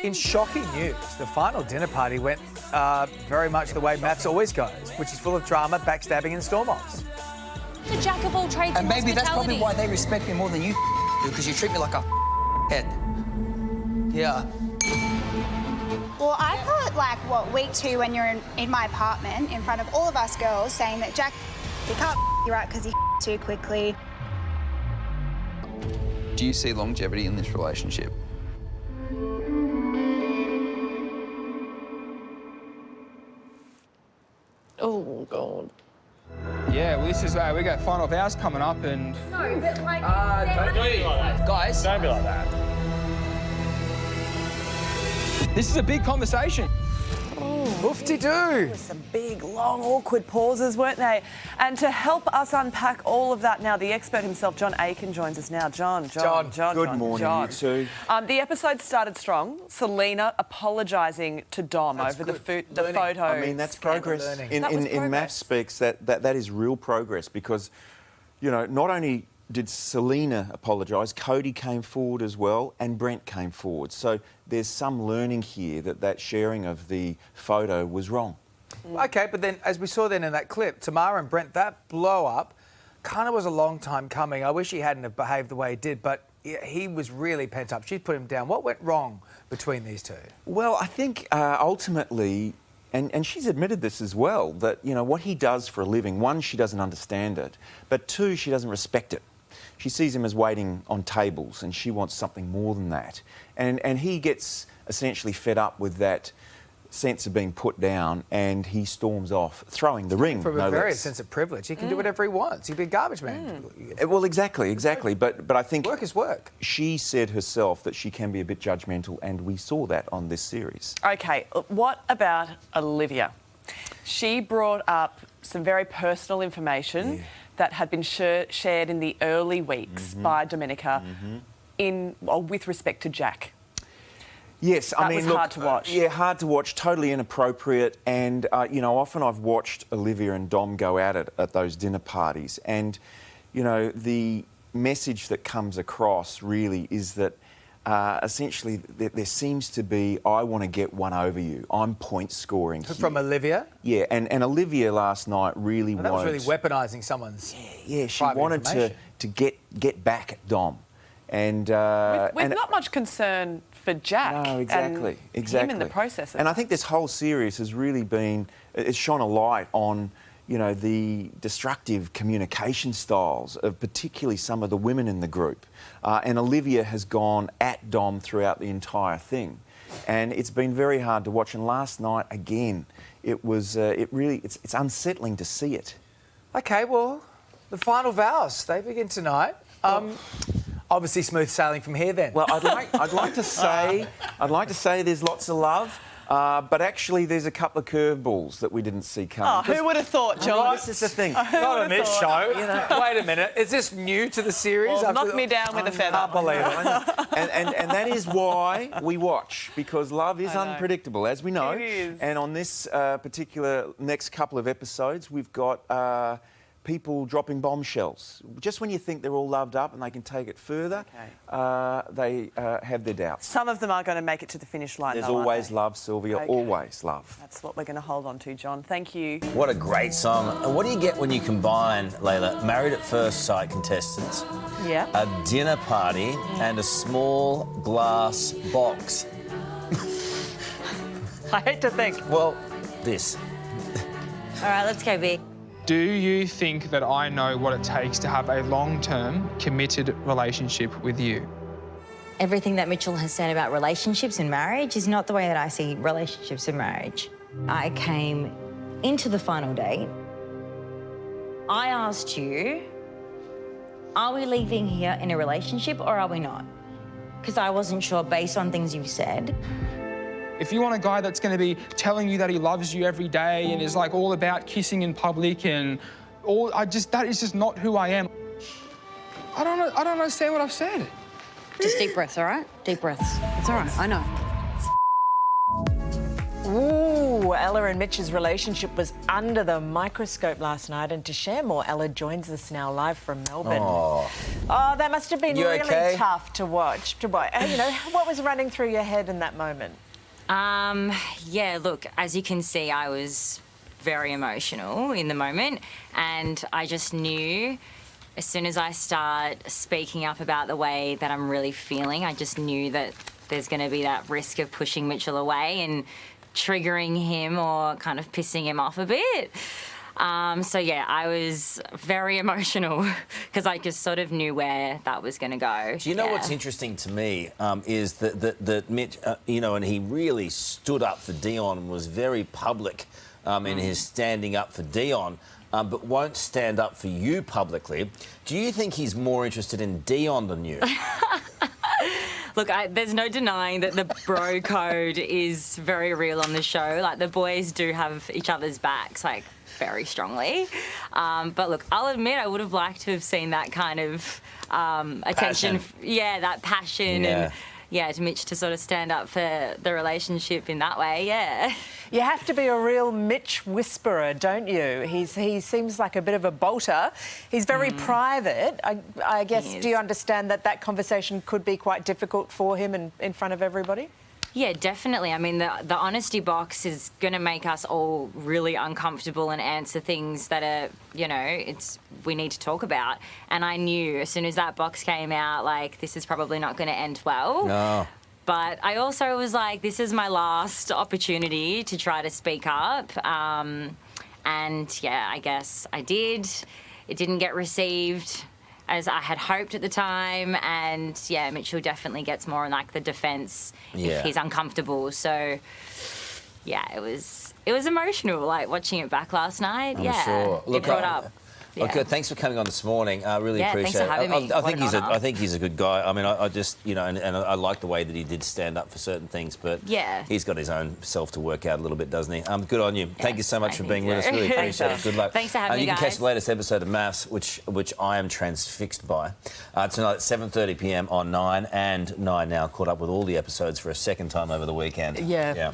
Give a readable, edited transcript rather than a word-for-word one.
In shocking news, the final dinner party went very much the way MAFS always goes, which is full of drama, backstabbing and storm-offs. The jack of all trades and maybe that's probably hospitality. why they respect me more than you do, because you treat me like a head. Yeah. Well, I thought, like, week 2 when you're in my apartment in front of all of us girls saying that Jack, he can't you right because he too quickly. Do you see longevity in this relationship? Oh, God. Yeah, well, this is we got final vows coming up and... No, but like... Don't be like that. Guys. Don't be like that. This is a big conversation. Oofty-doo. Some big, long, awkward pauses, weren't they? And to help us unpack all of that now, the expert himself, John Aiken, joins us now. John. Good morning, you two. The episode started strong. Selena apologising to Dom over the photo. I mean, that's progress. In MAFS speaks, that is real progress because, you know, not only did Selena apologise, Cody came forward as well and Brent came forward. So there's some learning here that sharing of the photo was wrong. OK, but then, as we saw then in that clip, Tamara and Brent, that blow-up kind of was a long time coming. I wish he hadn't have behaved the way he did, but he was really pent up. She'd put him down. What went wrong between these two? Well, I think ultimately, and she's admitted this as well, that, you know, what he does for a living, one, she doesn't understand it, but two, she doesn't respect it. She sees him as waiting on tables and she wants something more than that. And he gets essentially fed up with that sense of being put down and he storms off, throwing the ring, From no a very less. sense of privilege. He can do whatever he wants. He'd be a garbage man. Well, exactly. But I think... Work is work. She said herself that she can be a bit judgmental and we saw that on this series. OK, what about Olivia? She brought up some very personal information that had been shared in the early weeks by Dominica with respect to Jack. Yes, I mean, was look, hard to watch. Yeah, hard to watch, totally inappropriate. And, you know, often I've watched Olivia and Dom go at it at those dinner parties. And, you know, the message that comes across really is that essentially there seems to be, I want to get one over you. I'm point scoring here. From Olivia? Yeah, and Olivia last night really That was really weaponising someone's Yeah, she private wanted to get back at Dom. And with not much concern for Jack. No, exactly. Him in the process. And I think this whole series has really been, it's shone a light on, you know, the destructive communication styles of particularly some of the women in the group. And Olivia has gone at Dom throughout the entire thing. And it's been very hard to watch. And last night, again, it was, it's unsettling to see it. OK, well, the final vows, they begin tonight. Obviously smooth sailing from here then. Well, I'd like to say there's lots of love, but actually there's a couple of curveballs that we didn't see coming. Oh, who would have thought, John? This is the thing. Not on this show. You know. Wait a minute. Is this new to the series? Well, knock me down with a feather. I can't believe it. and that is why we watch, because love is unpredictable, as we know. It is. And on this particular next couple of episodes, we've got people dropping bombshells. Just when you think they're all loved up and they can take it further, they have their doubts. Some of them are going to make it to the finish line. There's though, aren't always they? love, Sylvia, always love. That's what we're going to hold on to, John. Thank you. What a great song. And what do you get when you combine, Layla, Married at First Sight contestants, Yeah. a dinner party and a small glass box? I hate to think. Well, this. All right, let's go big. Do you think that I know what it takes to have a long-term, committed relationship with you? Everything that Mitchell has said about relationships and marriage is not the way that I see relationships and marriage. I came into the final date. I asked you, are we leaving here in a relationship or are we not? Because I wasn't sure based on things you've said. If you want a guy that's going to be telling you that he loves you every day and is like all about kissing in public and all, that is just not who I am. I don't understand what I've said. Just deep breaths, all right? Deep breaths. It's all right, I know. Ooh, Ella and Mitch's relationship was under the microscope last night, and to share more, Ella joins us now live from Melbourne. Oh, That must have been You really okay? tough to watch. You know, what was running through your head in that moment? Yeah, look, as you can see, I was very emotional in the moment, and I just knew as soon as I start speaking up about the way that I'm really feeling, I just knew that there's going to be that risk of pushing Mitchell away and triggering him or kind of pissing him off a bit. So yeah, I was very emotional because I just sort of knew where that was going to go. do you know what's interesting to me is that Mitch, you know, and he really stood up for Dion and was very public in his standing up for Dion. But won't stand up for you publicly. Do you think he's more interested in Dion than you? Look, there's no denying that the bro code is very real on the show. Like, the boys do have each other's backs, like, very strongly. But look, I'll admit I would have liked to have seen that kind of attention. Passion. Yeah, that passion and... Yeah, to Mitch to sort of stand up for the relationship in that way, yeah. You have to be a real Mitch whisperer, don't you? He seems like a bit of a bolter. He's very private. I guess, do you understand that conversation could be quite difficult for him in front of everybody? Yeah, definitely. I mean, the honesty box is going to make us all really uncomfortable and answer things that are, you know, we need to talk about. And I knew as soon as that box came out, like, this is probably not going to end well. No. But I also was like, this is my last opportunity to try to speak up. And yeah, I guess I did. It didn't get received as I had hoped at the time, and yeah, Mitchell definitely gets more on like the defence if he's uncomfortable. So yeah, it was emotional, like watching it back last night. I'm sure. Look, it brought up. Yeah. Okay, thanks for coming on this morning. I really appreciate thanks for having me. I What think an honour. I think he's a good guy. I mean, I just, you know, and I like the way that he did stand up for certain things, but Yeah. he's got his own self to work out a little bit, doesn't he? Good on you. Thank you so much I for think being with us. so. Really appreciate it. Good luck. Thanks for having me, You can catch guys. the latest episode of MAFS, which I am transfixed by, tonight at 7:30 p.m. on 9 and 9 Now. Caught up with all the episodes for a second time over the weekend. Yeah.